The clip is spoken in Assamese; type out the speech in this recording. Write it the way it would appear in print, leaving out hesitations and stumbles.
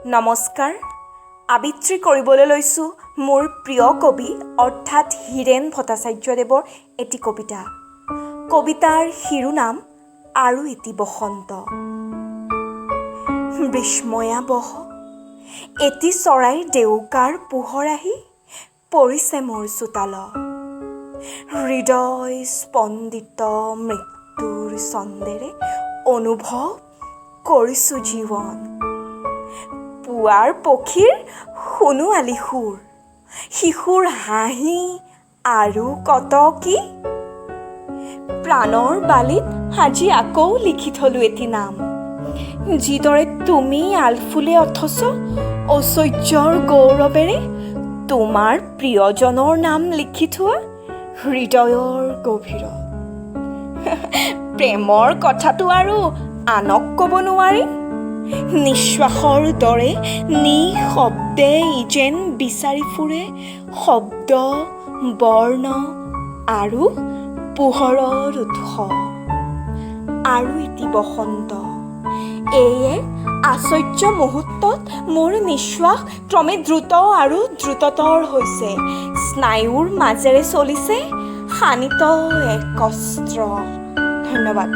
নমস্কাৰ। আবৃত্তি কৰিবলৈ লৈছোঁ মোৰ প্ৰিয় কবি অৰ্থাৎ হীৰেণ ভট্টাচাৰ্যদেৱৰ এটি কবিতা। কবিতাৰ শিৰোনাম আৰু এটি বসন্ত। বিস্ময়াবহ এটি চৰাইৰ ডেউকাৰ পোহৰ আহি পৰিছে মোৰ চোতালত। হৃদয় স্পন্দিত মৃত্যুৰ ছন্দেৰে অনুভৱ কৰিছোঁ জীৱন। পুৱাৰ পক্ষীৰ সোণোৱালী সুৰ, শিশুৰ হাঁহি আৰু কত কি। প্ৰাণৰ বালিত আজি আকৌ লিখি থলোঁ এটি নাম, যিদৰে তুমি আলফুলে অথচ ঐশ্বৰ্যৰ গৌৰৱেৰে তোমাৰ প্ৰিয়জনৰ নাম লিখি থোৱা হৃদয়ৰ গভীৰত। প্ৰেমৰ কথাটো আৰু আনক ক'ব নোৱাৰি, নিশ্বাসৰ দৰে নিঃশব্দে যেন বিচাৰি ফুৰে শব্দ, বৰ্ণ আৰু পোহৰৰ উৎস। আৰু এটি বসন্ত। এই এক আশ্চৰ্য মুহূৰ্তত মোৰ নিশ্বাস ক্ৰমে দ্ৰুত আৰু দ্ৰুততৰ হৈছে। স্নায়ুৰ মাজেৰে চলিছে শানিত এক অস্ত্ৰ। ধন্যবাদ।